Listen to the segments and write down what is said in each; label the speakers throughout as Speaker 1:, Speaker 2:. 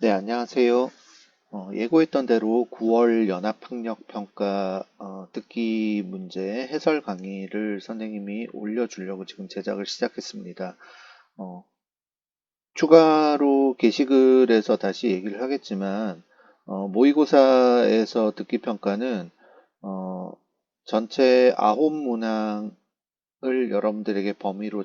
Speaker 1: 네, 안녕하세요. 예고했던 대로 9월 연합학력평가 듣기 문제 해설 강의를 선생님이 올려주려고 지금 제작을 시작했습니다. 어, 추가로 게시글에서 다시 얘기를 하겠지만, 모의고사에서 듣기 평가는 어, 전체 9문항을 여러분들에게 범위로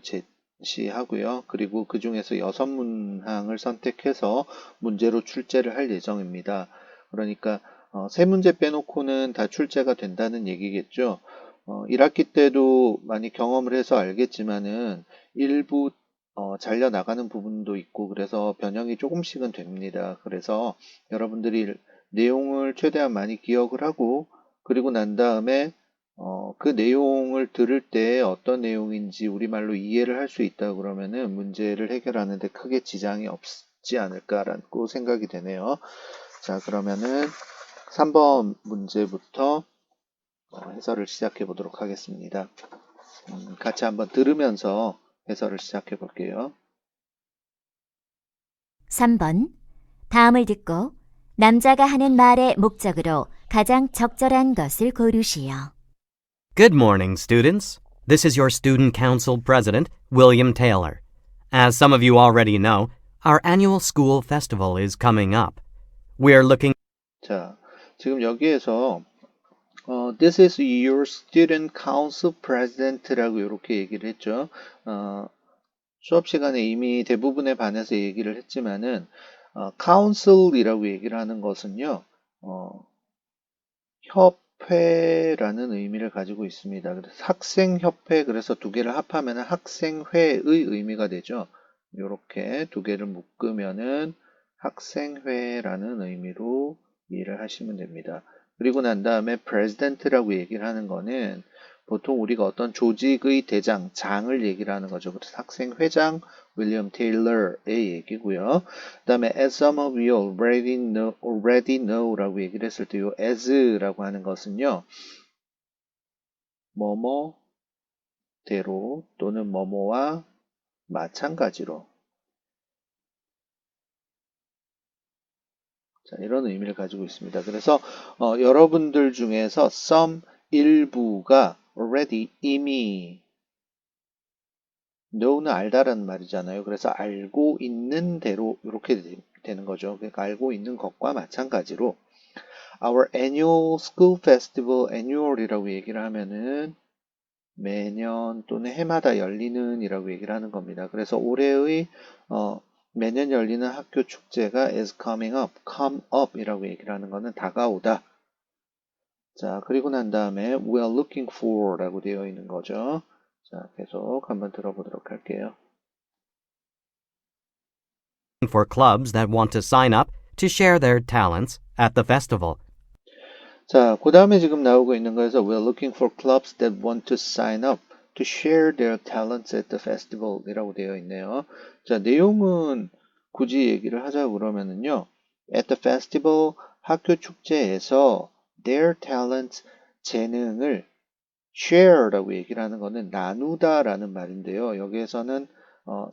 Speaker 1: 제시하고요. 그리고 그 중에서 6문항을 선택해서 문제로 출제를 할 예정입니다. 그러니까 세 문제 빼놓고는 다 출제가 된다는 얘기겠죠. 1학기 때도 많이 경험을 해서 알겠지만은 일부 잘려 나가는 부분도 있고 그래서 변형이 조금씩은 됩니다. 그래서 여러분들이 내용을 최대한 많이 기억을 하고 그리고 난 다음에 그 내용을 들을 때 어떤 내용인지 우리말로 이해를 할 수 있다 그러면은 문제를 해결하는 데 크게 지장이 없지 않을까라고 생각이 되네요. 자, 그러면은 3번 문제부터 해설을 시작해 보도록 하겠습니다. 같이 한번 들으면서 해설을 시작해 볼게요.
Speaker 2: 3번. 다음을 듣고 남자가 하는 말의 목적으로 가장 적절한 것을 고르시오.
Speaker 3: Good morning, students. This is your Student Council President, William Taylor. As some of you already know, our annual school festival is coming up. We're looking
Speaker 1: 자, 지금 여기에서 This is your student council president라고 이렇게 얘기를 했죠. 수업 시간에 이미 대부분에 반해서 얘기를 했지만은 council이라고 얘기를 하는 것은요. 협회라는 의미를 가지고 있습니다. 그래서 학생협회 그래서 두 개를 합하면 학생회의 의미가 되죠. 이렇게 두 개를 묶으면은 학생회라는 의미로 이해를 하시면 됩니다. 그리고 난 다음에 president라고 얘기를 하는 거는 보통 우리가 어떤 조직의 대장, 장을 얘기를 하는 거죠. 그래서 학생회장 윌리엄 테일러의 얘기고요. 그 다음에 as some of you already know라고 얘기를 했을 때 이 as라고 하는 것은요. 뭐뭐대로 또는 뭐뭐와 마찬가지로 자, 이런 의미를 가지고 있습니다. 그래서 여러분들 중에서 some 일부가 already 이미 know는 알다라는 말이잖아요. 그래서 알고 있는 대로 이렇게 되는 거죠. 그러니까 알고 있는 것과 마찬가지로 Our annual school festival, annual이라고 얘기를 하면은 매년 또는 해마다 열리는 이라고 얘기를 하는 겁니다. 그래서 올해의 매년 열리는 학교 축제가 is coming up, come up 이라고 얘기를 하는 거는 다가오다. 자, 그리고 난 다음에 we are looking for 라고 되어 있는 거죠. 자, 계속 한번 들어보도록 할게요.
Speaker 3: for clubs that want to sign up to share their talents at the festival.
Speaker 1: 자, 그 다음에 지금 나오고 있는 거에서 we're looking for clubs that want to sign up to share their talents at the festival 이라고 되어 있네요. 자, 내용은 굳이 얘기를 하자고 그러면은요. at the festival 학교 축제에서 their talents 재능을 share라고 얘기를 하는 거는 나누다라는 말인데요. 여기에서는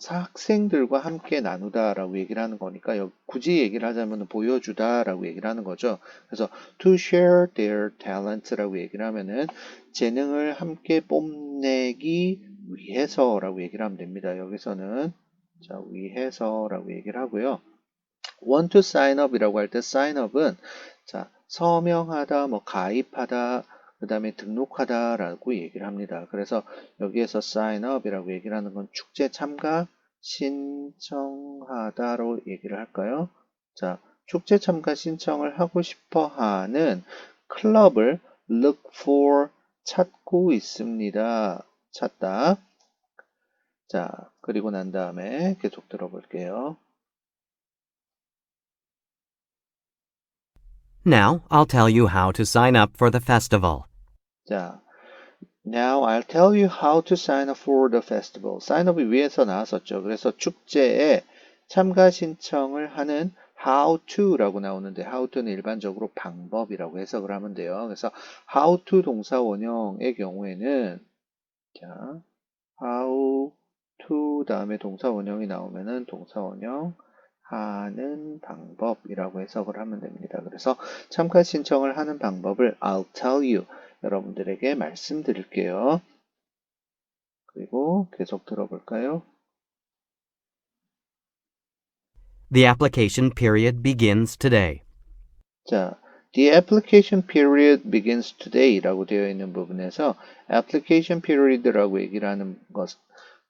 Speaker 1: 학생들과 함께 나누다라고 얘기를 하는 거니까 굳이 얘기를 하자면 보여주다라고 얘기를 하는 거죠. 그래서 to share their talents라고 얘기를 하면은 재능을 함께 뽐내기 위해서라고 얘기를 하면 됩니다. 여기서는 자, 위해서라고 얘기를 하고요. want to sign up이라고 할 때 sign up은 자, 서명하다, 뭐 가입하다, 그 다음에 등록하다라고 얘기를 합니다. 그래서 여기에서 sign up이라고 얘기를 하는 건 축제 참가 신청하다로 얘기를 할까요? 자, 축제 참가 신청을 하고 싶어 하는 클럽을 look for 찾고 있습니다. 찾다. 자, 그리고 난 다음에 계속 들어볼게요.
Speaker 3: Now, I'll tell you how to sign up for the festival.
Speaker 1: 자, Now I'll tell you how to sign up for the festival. sign up이 위에서 나왔었죠. 그래서 축제에 참가 신청을 하는 how to라고 나오는데 how to는 일반적으로 방법이라고 해석을 하면 돼요. 그래서 how to 동사 원형의 경우에는 자, how to 다음에 동사 원형이 나오면은 동사 원형 하는 방법이라고 해석을 하면 됩니다. 그래서 참가 신청을 하는 방법을 I'll tell you 여러분들에게 말씀드릴게요. 그리고 계속 들어볼까요?
Speaker 3: The application period begins today.
Speaker 1: 자, The application period begins today 라고 되어 있는 부분에서 application period라고 얘기를 하는 것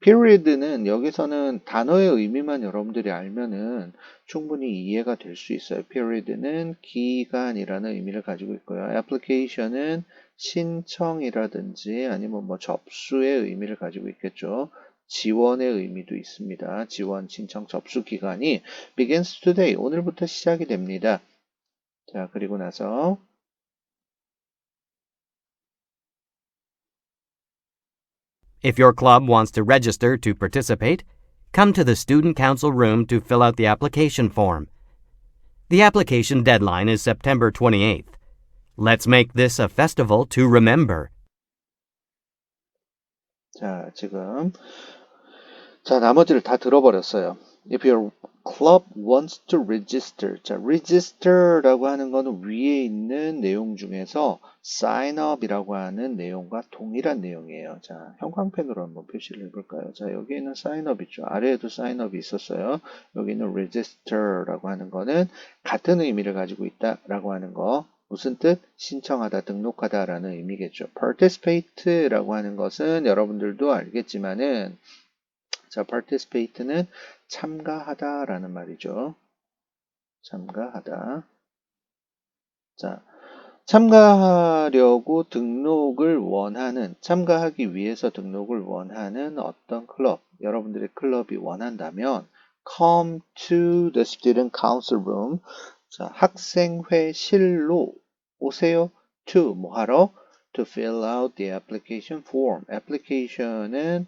Speaker 1: period는 여기서는 단어의 의미만 여러분들이 알면은 충분히 이해가 될 수 있어요. period는 기간이라는 의미를 가지고 있고요. application은 신청이라든지 아니면 뭐 접수의 의미를 가지고 있겠죠. 지원의 의미도 있습니다. 지원, 신청, 접수 기간이 begins today, 오늘부터 시작이 됩니다. 자, 그리고 나서
Speaker 3: If your club wants to register to participate, come to the student council room to fill out the application form. The application deadline is September 28th. Let's make this a festival to remember.
Speaker 1: 자, 지금 나머지를 다 들어버렸어요. If your club wants to register. 자, register라고 하는 거는 위에 있는 내용 중에서 sign up이라고 하는 내용과 동일한 내용이에요. 자, 형광펜으로 한번 표시를 해볼까요? 자, 여기에는 sign up 있죠. 아래에도 sign up이 있었어요. 여기는 register라고 하는 거는 같은 의미를 가지고 있다라고 하는 거. 무슨 뜻? 신청하다, 등록하다라는 의미겠죠. participate라고 하는 것은 여러분들도 알겠지만은 자, participate는 참가하다라는 말이죠. 참가하다. 자, 참가하려고 등록을 원하는, 참가하기 위해서 등록을 원하는 어떤 클럽, 여러분들의 클럽이 원한다면 come to the student council room. 자, 학생회실로 오세요. to 뭐 하러? to fill out the application form. application은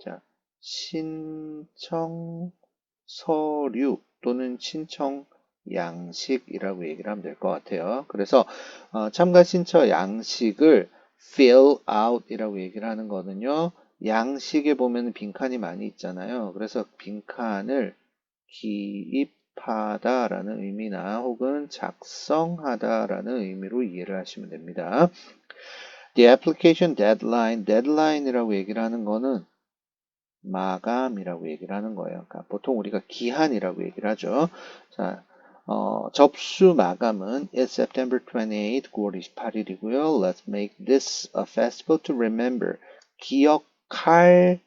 Speaker 1: 자, 신청 서류 또는 신청 양식이라고 얘기를 하면 될 것 같아요. 그래서 참가 신청 양식을 fill out 이라고 얘기를 하는 거는요. 양식에 보면 빈칸이 많이 있잖아요. 그래서 빈칸을 기입하다라는 의미나 혹은 작성하다라는 의미로 이해를 하시면 됩니다. The application deadline이라고 얘기를 하는 거는 마감이라고 얘기를 하는 거예요. 그러니까 보통 우리가 기한이라고 얘기를 하죠. 자, 접수 마감은 is September 28, 9월 28일이고요. Let's make this a festival to remember. 기억할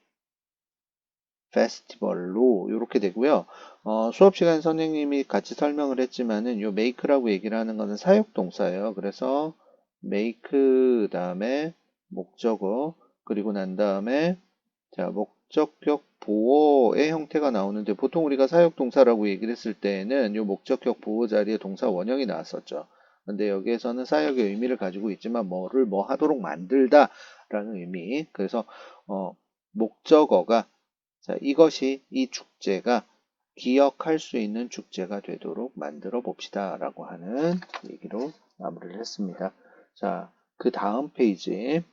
Speaker 1: 페스티벌로 이렇게 되고요. 수업 시간 선생님이 같이 설명을 했지만은 요 make라고 얘기를 하는 거는 사역 동사예요. 그래서 make 다음에 목적어 그리고 난 다음에 자, 목적격 보어의 형태가 나오는데 보통 우리가 사역동사라고 얘기를 했을 때에는 이 목적격 보어 자리에 동사 원형이 나왔었죠. 근데 여기에서는 사역의 의미를 가지고 있지만 뭐를 뭐 하도록 만들다 라는 의미. 그래서 목적어가 자, 이것이 이 축제가 기억할 수 있는 축제가 되도록 만들어 봅시다 라고 하는 얘기로 마무리를 했습니다. 자, 그 다음 페이지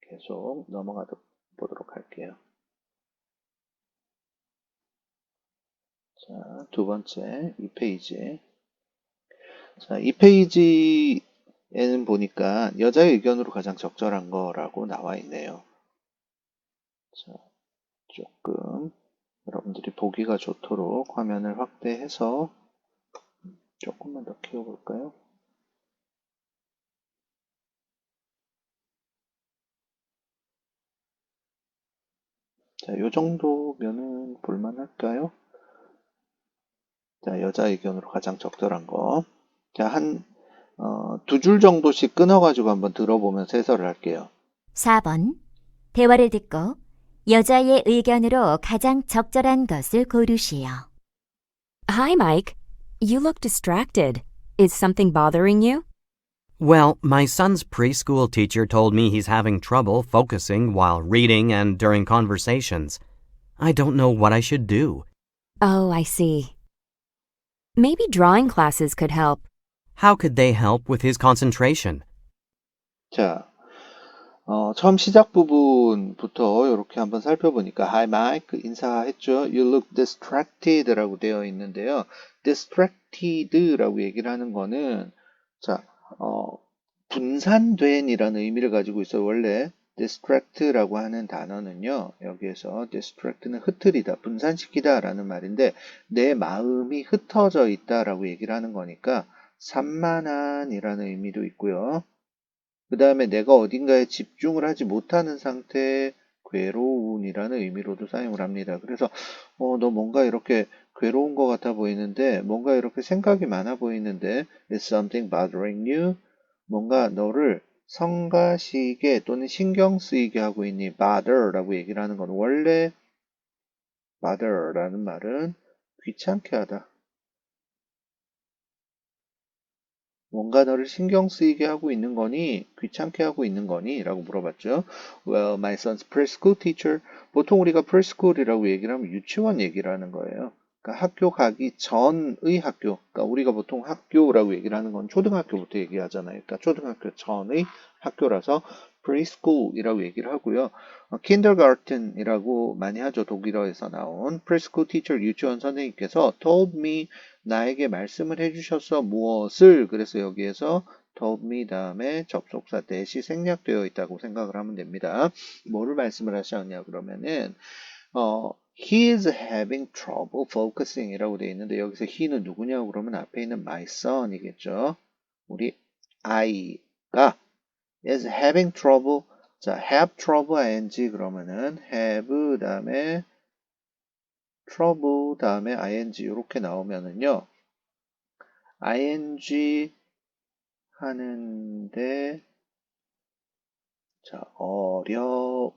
Speaker 1: 계속 넘어가 보도록 할게요. 자, 두 번째, 이 페이지. 자, 이 페이지에는 보니까 여자의 의견으로 가장 적절한 거라고 나와 있네요. 자, 조금 여러분들이 보기가 좋도록 화면을 확대해서 조금만 더 키워볼까요? 자, 요 정도면은 볼만할까요? 자, 여자 의견으로 가장 적절한 거. 자, 두 줄 정도씩 끊어가지고 한번 들어보면서 해설을 할게요.
Speaker 2: 4번. 대화를 듣고 여자의 의견으로 가장 적절한 것을 고르시오.
Speaker 4: Hi, Mike. You look distracted. Is something bothering you?
Speaker 3: Well, my son's preschool teacher told me he's having trouble focusing while reading and during conversations. I don't know what I should do.
Speaker 4: Oh, I see. Maybe drawing classes could help.
Speaker 3: How could they help with his concentration?
Speaker 1: 자, 처음 시작 부분부터 이렇게 한번 살펴보니까 Hi Mike 인사했죠. You look distracted라고 되어 있는데요. distracted라고 얘기를 하는 거는 자, 분산된이라는 의미를 가지고 있어요. 원래 distract라고 하는 단어는요. 여기에서 distract는 흩트리다, 분산시키다라는 말인데 내 마음이 흩어져 있다라고 얘기를 하는 거니까 산만한이라는 의미도 있고요. 그 다음에 내가 어딘가에 집중을 하지 못하는 상태, 괴로운이라는 의미로도 사용을 합니다. 그래서 너 뭔가 이렇게 괴로운 것 같아 보이는데, 뭔가 이렇게 생각이 많아 보이는데, is something bothering you? 뭔가 너를 성가시게 또는 신경 쓰이게 하고 있니? bother라고 얘기를 하는 건 원래 bother라는 말은 귀찮게 하다. 뭔가 너를 신경 쓰이게 하고 있는 거니? 귀찮게 하고 있는 거니? 라고 물어봤죠. Well, my son's preschool teacher. 보통 우리가 preschool이라고 얘기를 하면 유치원 얘기를 하는 거예요. 그러니까 학교 가기 전의 학교. 그러니까 우리가 보통 학교라고 얘기를 하는 건 초등학교부터 얘기하잖아요. 그러니까 초등학교 전의 학교라서 preschool이라고 얘기를 하고요. kindergarten이라고 많이 하죠. 독일어에서 나온 preschool teacher 유치원 선생님께서 told me 나에게 말씀을 해주셔서 무엇을 그래서 여기에서 told me 다음에 접속사 that이 생략되어 있다고 생각을 하면 됩니다. 뭐를 말씀을 하셨냐 그러면은 he is having trouble focusing 이라고 되어 있는데 여기서 he는 누구냐고 그러면 앞에 있는 my son이겠죠. 우리 아이가 is having trouble 자 have trouble ing 그러면은 have 다음에 trouble 다음에 ing 이렇게 나오면은요. ing 하는데 자 어려움을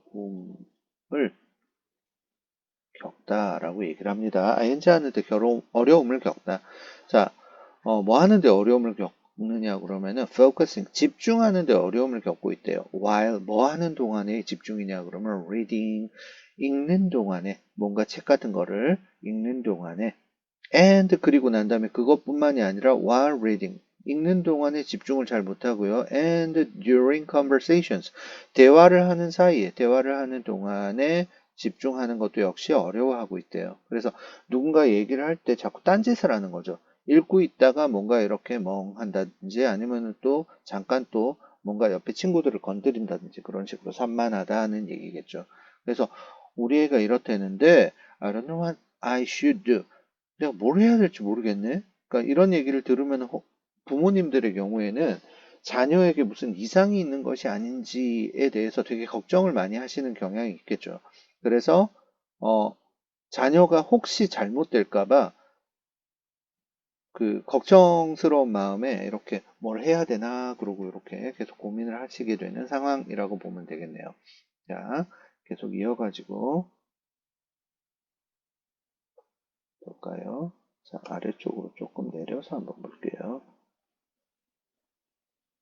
Speaker 1: 겪다라고 얘기를 합니다. ing 하는데 어려움을 겪다. 자, 뭐 하는데 어려움을 겪느냐 그러면은 focusing 집중하는데 어려움을 겪고 있대요. while 뭐 하는 동안에 집중이냐 그러면 reading 읽는 동안에 뭔가 책 같은 거를 읽는 동안에 and 그리고 난 다음에 그것뿐만이 아니라 while reading 읽는 동안에 집중을 잘 못하고요. and during conversations 대화를 하는 사이에 대화를 하는 동안에 집중하는 것도 역시 어려워하고 있대요. 그래서 누군가 얘기를 할 때 자꾸 딴짓을 하는 거죠. 읽고 있다가 뭔가 이렇게 멍한다든지 아니면 또 잠깐 또 뭔가 옆에 친구들을 건드린다든지 그런 식으로 산만하다 하는 얘기겠죠. 그래서 우리 애가 이렇다는데 I don't know what I should do. 내가 뭘 해야 될지 모르겠네. 그러니까 이런 얘기를 들으면 부모님들의 경우에는 자녀에게 무슨 이상이 있는 것이 아닌지에 대해서 되게 걱정을 많이 하시는 경향이 있겠죠. 그래서 자녀가 혹시 잘못될까봐 그 걱정스러운 마음에 이렇게 뭘 해야 되나 그러고 이렇게 계속 고민을 하시게 되는 상황이라고 보면 되겠네요. 자, 계속 이어가지고 볼까요? 자, 아래쪽으로 조금 내려서 한번 볼게요.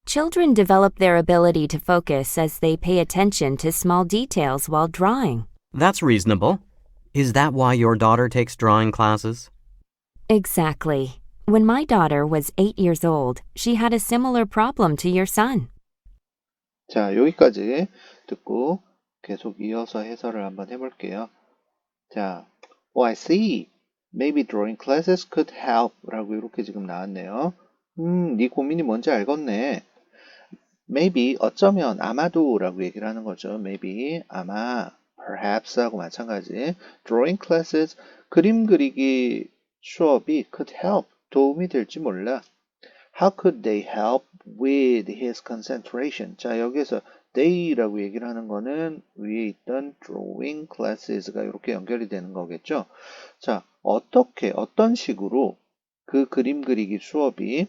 Speaker 4: Children develop their ability to focus as they pay attention to small details while drawing.
Speaker 3: That's reasonable. Is that why your daughter takes drawing classes?
Speaker 4: Exactly. When my daughter was 8 years old, she had a similar problem to your son.
Speaker 1: 자, 여기까지 듣고 계속 이어서 해설을 한번 해볼게요. 자, I see. Maybe drawing classes could help 라고 이렇게 지금 나왔네요. 네 고민이 뭔지 알겠네. Maybe, 어쩌면, 아마도 라고 얘기를 하는 거죠. Maybe, 아마, perhaps 하고 마찬가지. Drawing classes, 그림 그리기 수업이 could help, 도움이 될지 몰라. How could they help with his concentration? 자, 여기서 they라고 얘기를 하는 거는 위에 있던 drawing classes가 이렇게 연결이 되는 거겠죠. 자, 어떤 식으로 그 그림 그리기 수업이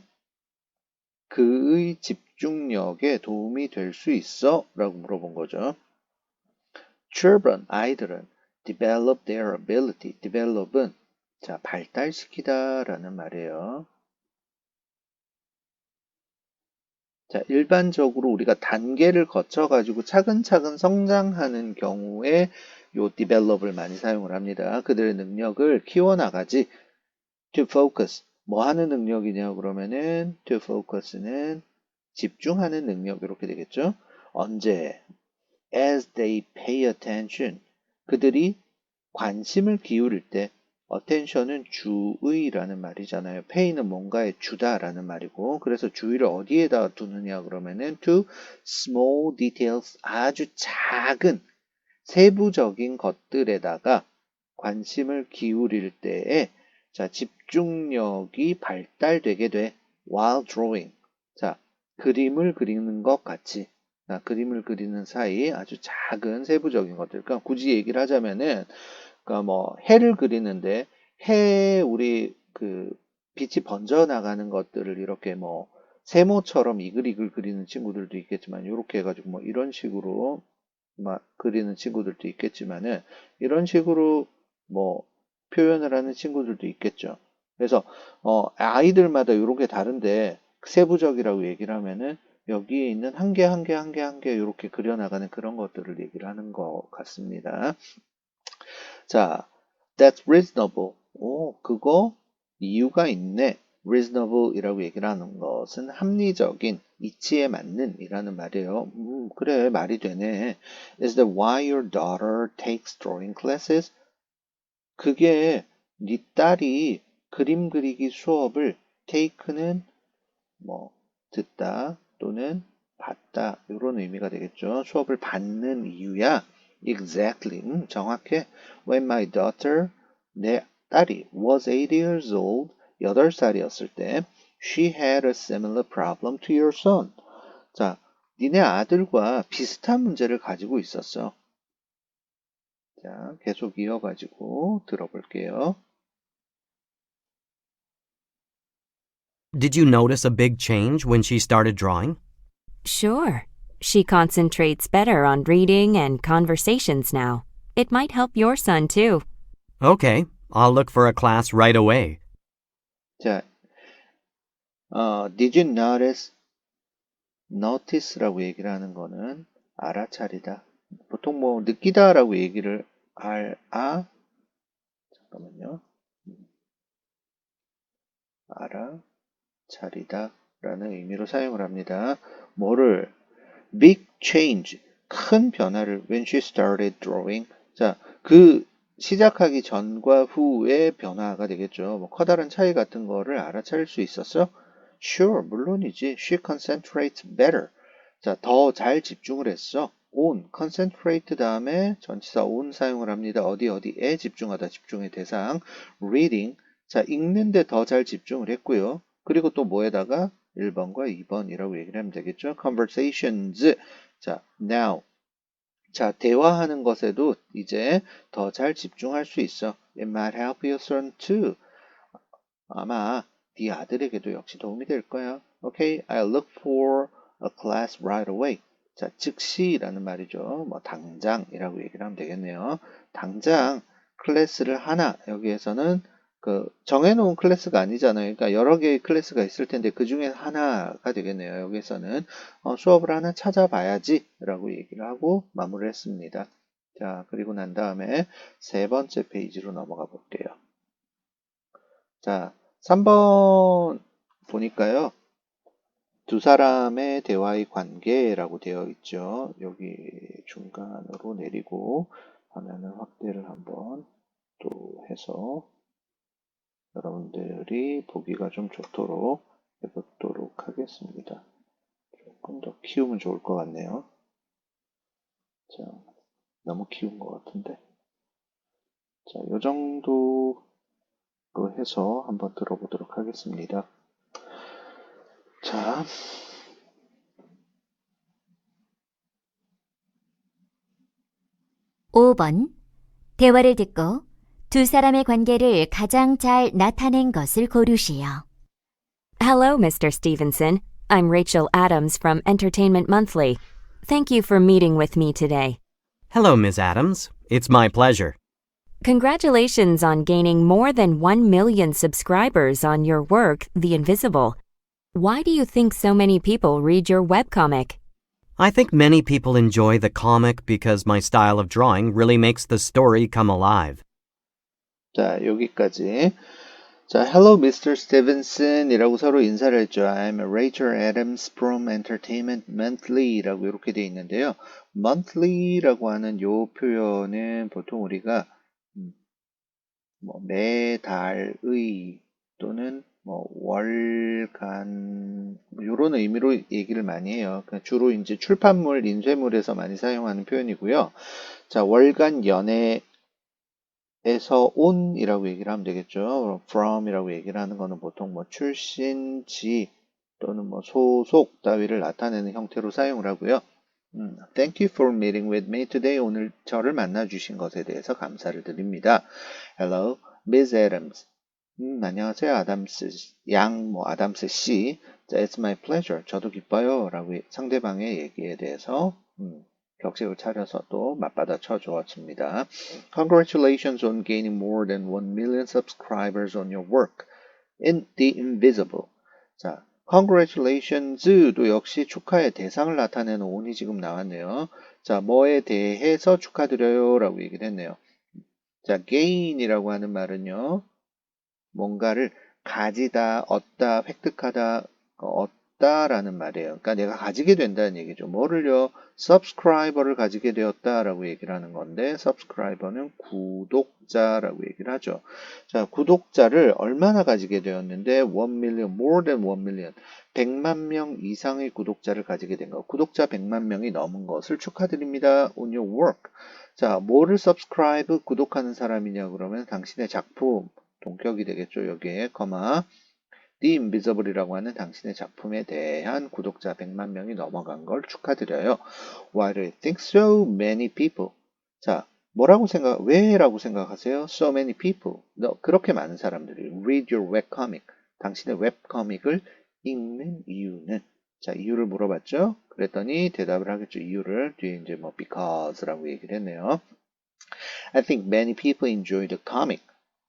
Speaker 1: 그의 집중력에 도움이 될 수 있어? 라고 물어본 거죠. Children, 아이들은 develop their ability, develop은 자, 발달시키다 라는 말이에요. 자, 일반적으로 우리가 단계를 거쳐가지고 차근차근 성장하는 경우에 요 develop을 많이 사용을 합니다. 그들의 능력을 키워나가지. To focus, 뭐 하는 능력이냐 그러면은 to focus는 집중하는 능력 이렇게 되겠죠. 언제? as they pay attention. 그들이 관심을 기울일 때 attention은 주의라는 말이잖아요. pay는 뭔가에 주다라는 말이고 그래서 주의를 어디에다 두느냐 그러면은 to small details 아주 작은 세부적인 것들에다가 관심을 기울일 때에 자, 집중력이 발달되게 돼. while drawing. 자, 그림을 그리는 것 같이. 자, 그림을 그리는 사이 아주 작은 세부적인 것들. 그러니까 굳이 얘기를 하자면은, 그러니까 뭐, 해를 그리는데, 해에 우리 그 빛이 번져 나가는 것들을 이렇게 뭐, 세모처럼 이글이글 그리는 친구들도 있겠지만, 이렇게 해가지고 뭐, 이런 식으로 막 그리는 친구들도 있겠지만은, 이런 식으로 뭐, 표현을 하는 친구들도 있겠죠. 그래서 아이들마다 이렇게 다른데 세부적이라고 얘기를 하면은 여기에 있는 한 개 한 개 한 개 한 개 이렇게 그려나가는 그런 것들을 얘기를 하는 것 같습니다. 자, that's reasonable. 오, 그거 이유가 있네. reasonable이라고 얘기를 하는 것은 합리적인, 이치에 맞는 이라는 말이에요. 그래, 말이 되네. Is that why your daughter takes drawing classes? 그게 네 딸이 그림 그리기 수업을 take는 뭐 듣다 또는 받다 이런 의미가 되겠죠. 수업을 받는 이유야. Exactly. 정확해. When my daughter 내 딸이 was 8 years old 8살이었을 때 she had a similar problem to your son. 자, 니네 아들과 비슷한 문제를 가지고 있었어. 자, 계속 이어가지고 들어볼게요.
Speaker 3: Did you notice a big change when she started drawing?
Speaker 4: Sure. She concentrates better on reading and conversations now. It might help your son too.
Speaker 3: Okay, I'll look for a class right away.
Speaker 1: 자, did you notice? notice라고 얘기를 하는 거는 알아차리다. 보통 뭐 느끼다라고 얘기를 잠깐만요. 알아차리다라는 의미로 사용을 합니다. 뭐를? big change, 큰 변화를 when she started drawing. 자, 그 시작하기 전과 후의 변화가 되겠죠. 뭐 커다란 차이 같은 거를 알아차릴 수 있었어? Sure, 물론이지. She concentrates better. 자, 더 잘 집중을 했어. on, concentrate 다음에 전치사 on 사용을 합니다. 어디에 집중하다, 집중의 대상. reading, 자, 읽는데 더 잘 집중을 했고요. 그리고 또 뭐에다가 1번과 2번이라고 얘기를 하면 되겠죠. conversations, 자, now. 자, 대화하는 것에도 이제 더 잘 집중할 수 있어. It might help your son too. 아마 네 아들에게도 역시 도움이 될 거야. Okay, I'll look for a class right away. 자, 즉시라는 말이죠. 뭐 당장이라고 얘기를 하면 되겠네요. 당장 클래스를 하나. 여기에서는 그 정해놓은 클래스가 아니잖아요. 그러니까 여러 개의 클래스가 있을 텐데 그 중에 하나가 되겠네요. 여기에서는 수업을 하나 찾아봐야지 라고 얘기를 하고 마무리를 했습니다. 자, 그리고 난 다음에 세 번째 페이지로 넘어가 볼게요. 자, 3번 보니까요. 두 사람의 대화의 관계라고 되어 있죠. 여기 중간으로 내리고 화면을 확대를 한번 또 해서 여러분들이 보기가 좀 좋도록 해보도록 하겠습니다. 조금 더 키우면 좋을 것 같네요. 자, 너무 키운 것 같은데. 자, 요 정도로 해서 한번 들어보도록 하겠습니다. 자,
Speaker 2: (5번) 대화를 듣고 두 사람의 관계를 가장 잘 나타낸 것을 고르시오.
Speaker 4: Hello, Mr. Stevenson. I'm Rachel Adams from Entertainment Monthly. Thank you for meeting with me today.
Speaker 3: Hello, Ms. Adams. It's my pleasure.
Speaker 4: Congratulations on gaining more than 1 million subscribers on your work, The Invisible. Why do you think so many people read your webcomic?
Speaker 3: I think many people enjoy the comic because my style of drawing really makes the story come alive.
Speaker 1: 자, 여기까지. 자, Hello, Mr. Stevenson 이라고 서로 인사를 했죠. I'm Rachel Adams from Entertainment Monthly 라고 이렇게 돼 있는데요. monthly라고 하는 요 표현은 보통 우리가 뭐 매달의 또는 뭐 월간 이런 의미로 얘기를 많이 해요. 주로 이제 출판물, 인쇄물에서 많이 사용하는 표현이고요. 자, 월간 연애에서 온이라고 얘기를 하면 되겠죠. from이라고 얘기를 하는 거는 보통 뭐 출신, 지 또는 뭐 소속 따위를 나타내는 형태로 사용을 하고요. Thank you for meeting with me today. 오늘 저를 만나 주신 것에 대해서 감사를 드립니다. Hello, Miss Adams. 안녕하세요, 아담스 아담스 씨. 자, It's my pleasure. 저도 기뻐요. 라고 상대방의 얘기에 대해서 격식을 차려서 또 맞받아 쳐주었습니다. Congratulations on gaining more than 1 million subscribers on your work in The Invisible. 자, Congratulations도 역시 축하의 대상을 나타내는 on이 지금 나왔네요. 자, 뭐에 대해서 축하드려요 라고 얘기를 했네요. 자, gain이라고 하는 말은요. 뭔가를 가지다, 얻다, 획득하다, 얻다라는 말이에요. 그러니까 내가 가지게 된다는 얘기죠. 뭐를요? subscriber를 가지게 되었다라고 얘기를 하는 건데 subscriber는 구독자라고 얘기를 하죠. 자, 구독자를 얼마나 가지게 되었는데 1 million, more than 1 million, 100만 명 이상의 구독자를 가지게 된 거. 구독자 100만 명이 넘은 것을 축하드립니다. On your work. 자, 뭐를 subscribe, 구독하는 사람이냐 그러면 당신의 작품, 동격이 되겠죠. 여기에 The Invisible이라고 하는 당신의 작품에 대한 구독자 100만 명이 넘어간 걸 축하드려요. Why do you think so many people? 자, 왜라고 생각하세요? So many people. 그렇게 많은 사람들이 read your webcomic. 당신의 웹코믹을 읽는 이유는? 자, 이유를 물어봤죠. 그랬더니 대답을 하겠죠. 이유를 뒤에 이제 뭐 because라고 얘기를 했네요. I think many people enjoy the comic.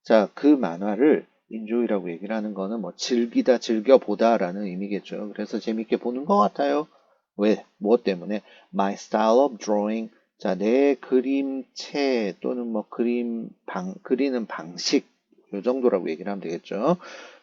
Speaker 1: 자, 그 만화를 enjoy라고 얘기를 하는 거는 뭐 즐기다, 즐겨보다라는 의미겠죠. 그래서 재밌게 보는 것 같아요. 왜? 무엇 때문에? My style of drawing. 자, 내 그림체 또는 뭐 그리는 방식. 요 정도라고 얘기를 하면 되겠죠.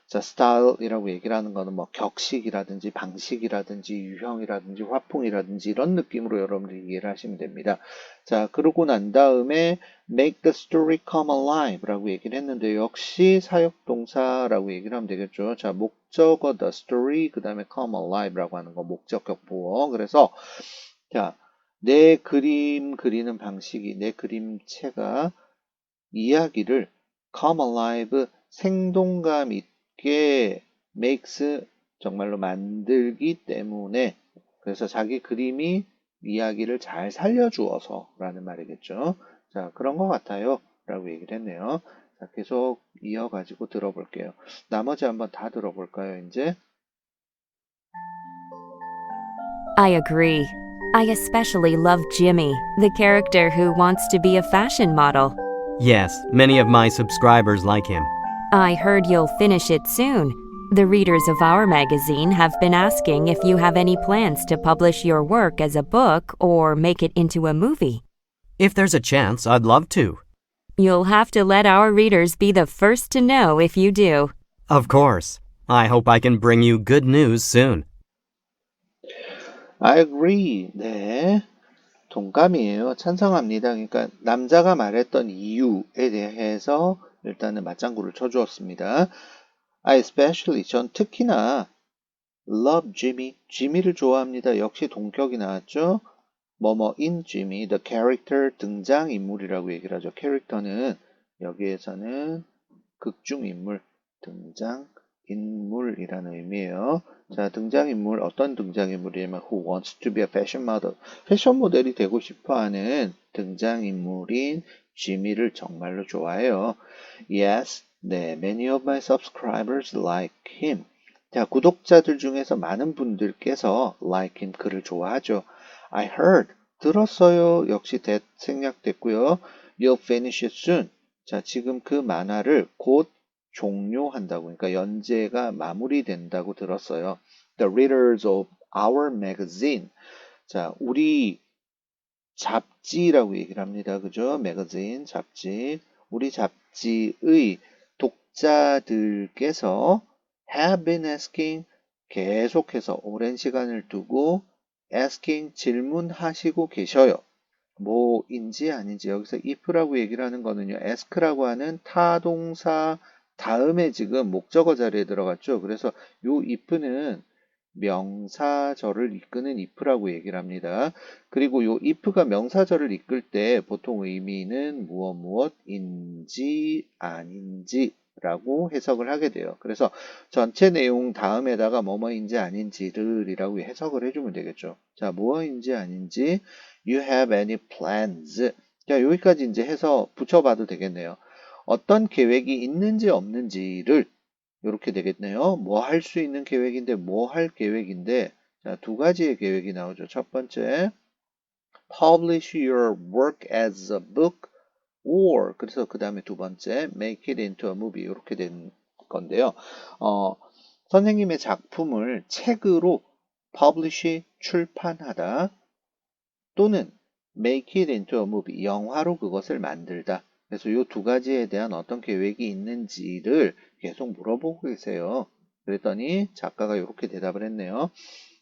Speaker 1: 자, style이라고 얘기를 하는 거는 뭐 격식이라든지 방식이라든지 유형이라든지 화풍이라든지 이런 느낌으로 여러분들이 이해를 하시면 됩니다. 자, 그러고 난 다음에 make the story come alive 라고 얘기를 했는데 역시 사역동사라고 얘기를 하면 되겠죠. 자, 목적어 the story 그 다음에 come alive 라고 하는 거 목적격 보어. 그래서 자, 내 그림 그리는 방식이 내 그림체가 이야기를 come alive 생동감 있게 makes 정말로 만들기 때문에 그래서 자기 그림이 이야기를 잘 살려주어서 라는 말이겠죠. 자, 그런 것 같아요. 라고 얘기를 했네요. 자, 계속 이어가지고 들어볼게요. 나머지 한번 다 들어볼까요, 이제?
Speaker 4: I agree. I especially love Jimmy, the character who wants to be a fashion model.
Speaker 3: Yes, many of my subscribers like him.
Speaker 4: I heard you'll finish it soon. The readers of our magazine have been asking if you have any plans to publish your work as a book or make it into a movie.
Speaker 3: If there's a chance, I'd love to.
Speaker 4: You'll have to let our readers be the first to know if you do.
Speaker 3: Of course. I hope I can bring you good news soon.
Speaker 1: I agree. 네. 동감이에요. 찬성합니다. 그러니까 남자가 말했던 이유에 대해서 일단은 맞장구를 쳐주었습니다. I especially, 전 특히나 love Jimmy, 지미를 좋아합니다. 역시 동격이 나왔죠. 뭐뭐인 Jimmy, the character, 등장인물이라고 얘기를 하죠. 캐릭터는 여기에서는 극중인물, 등장인물이라는 의미예요. 자, 등장인물, 어떤 등장인물이냐면 who wants to be a fashion model. 패션 모델이 되고 싶어하는 등장인물인 지미를 정말로 좋아해요. Yes, 네, many of my subscribers like him. 자, 구독자들 중에서 많은 분들께서 like him, 그를 좋아하죠. I heard, 들었어요. 역시 생략됐고요. You'll finish it soon. 자, 지금 그 만화를 곧 종료한다고, 그러니까 연재가 마무리된다고 들었어요. The readers of our magazine. 자, 우리 잡지라고 얘기를 합니다. 그죠? magazine, 잡지. 우리 잡지의 독자들께서 have been asking 계속해서 오랜 시간을 두고 asking 질문하시고 계셔요. 뭐인지 아닌지 여기서 if라고 얘기를 하는 거는요. ask라고 하는 타동사 다음에 지금 목적어 자리에 들어갔죠. 그래서 요 if는 명사절을 이끄는 if라고 얘기를 합니다. 그리고 요 if가 명사절을 이끌 때 보통 의미는 무엇인지 아닌지 라고 해석을 하게 돼요. 그래서 전체 내용 다음에다가 뭐뭐인지 아닌지를 이라고 해석을 해주면 되겠죠. 자, 뭐인지 아닌지 You have any plans? 자, 여기까지 이제 해서 붙여봐도 되겠네요. 어떤 계획이 있는지 없는지를 이렇게 되겠네요. 뭐 할 수 있는 계획인데 뭐 할 계획인데 자, 두 가지의 계획이 나오죠. 첫 번째 publish your work as a book or 그래서 그 다음에 두 번째 make it into a movie 이렇게 된 건데요. 선생님의 작품을 책으로 publish 출판하다 또는 make it into a movie 영화로 그것을 만들다. 그래서 이 두 가지에 대한 어떤 계획이 있는지를 계속 물어보고 계세요. 그랬더니 작가가 이렇게 대답을 했네요.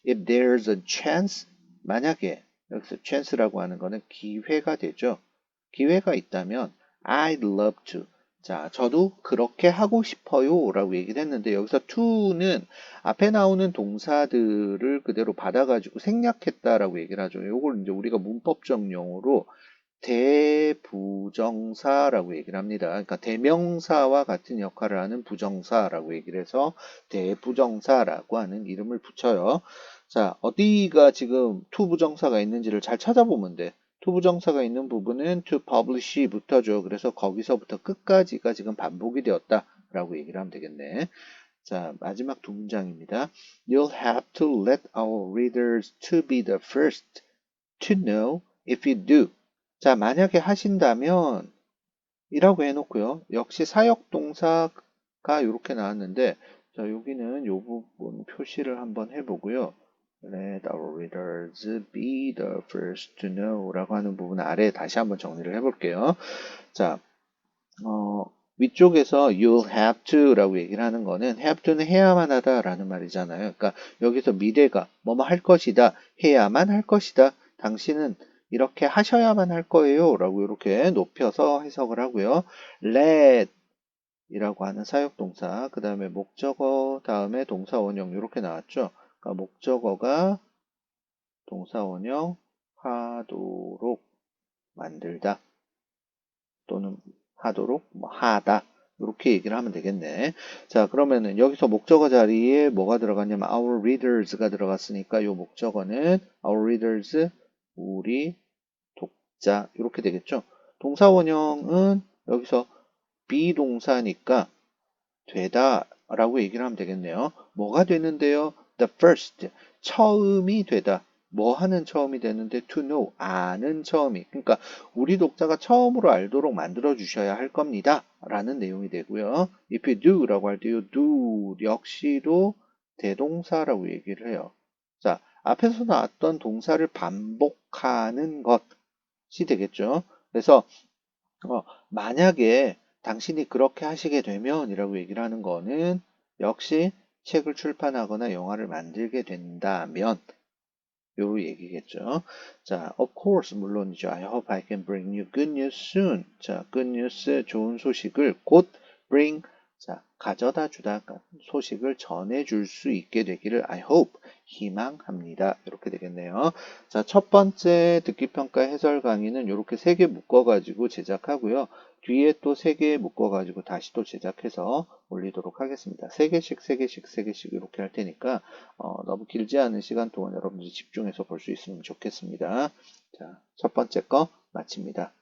Speaker 1: If there's a chance, 만약에 여기서 chance라고 하는 거는 기회가 되죠. 기회가 있다면 I'd love to. 자, 저도 그렇게 하고 싶어요 라고 얘기를 했는데 여기서 to는 앞에 나오는 동사들을 그대로 받아가지고 생략했다라고 얘기를 하죠. 요걸 이제 우리가 문법적 용어로 대부정사라고 얘기를 합니다. 그러니까 대명사와 같은 역할을 하는 부정사라고 얘기를 해서 대부정사라고 하는 이름을 붙여요. 자, 어디가 지금 to 부정사가 있는지를 잘 찾아보면 돼. to 부정사가 있는 부분은 to publish부터죠. 그래서 거기서부터 끝까지가 지금 반복이 되었다라고 얘기를 하면 되겠네. 자, 마지막 두 문장입니다. You'll have to let our readers to be the first to know if you do. 자, 만약에 하신다면 이라고 해놓고요. 역시 사역동사가 이렇게 나왔는데 자, 여기는 이 부분 표시를 한번 해보고요. Let our readers be the first to know 라고 하는 부분 아래에 다시 한번 정리를 해볼게요. 자, 위쪽에서 you'll have to 라고 얘기를 하는 거는 have to는 해야만 하다 라는 말이잖아요. 그러니까 여기서 미래가 뭐뭐 할 것이다, 해야만 할 것이다, 당신은 이렇게 하셔야만 할 거예요 라고 이렇게 높여서 해석을 하고요. let 이라고 하는 사역동사, 그 다음에 목적어, 다음에 동사원형 이렇게 나왔죠. 그러니까 목적어가 동사원형 하도록 만들다 또는 하도록 하다 이렇게 얘기를 하면 되겠네. 자, 그러면은 여기서 목적어 자리에 뭐가 들어갔냐면 our readers가 들어갔으니까 이 목적어는 our readers 우리 독자 이렇게 되겠죠. 동사원형은 여기서 비동사니까 되다 라고 얘기를 하면 되겠네요. 뭐가 되는데요? The first, 처음이 되다. 뭐 하는 처음이 되는데 to know, 아는 처음이. 그러니까 우리 독자가 처음으로 알도록 만들어 주셔야 할 겁니다. 라는 내용이 되고요. If you do 라고 할 때 이 do 역시도 대동사라고 얘기를 해요. 자, 앞에서 나왔던 동사를 반복하는 것이 되겠죠. 그래서 만약에 당신이 그렇게 하시게 되면 이라고 얘기를 하는 거는 역시 책을 출판하거나 영화를 만들게 된다면 요 얘기겠죠. 자, of course 물론이죠. I hope I can bring you good news soon. 자, good news 좋은 소식을 곧 bring 자, 가져다 주다 소식을 전해줄 수 있게 되기를 I hope 희망합니다. 이렇게 되겠네요. 자, 첫 번째 듣기평가 해설 강의는 이렇게 3개 묶어가지고 제작하고요. 뒤에 또 3개 묶어가지고 다시 또 제작해서 올리도록 하겠습니다. 3개씩 이렇게 할 테니까 너무 길지 않은 시간 동안 여러분들이 집중해서 볼 수 있으면 좋겠습니다. 자, 첫 번째 거 마칩니다.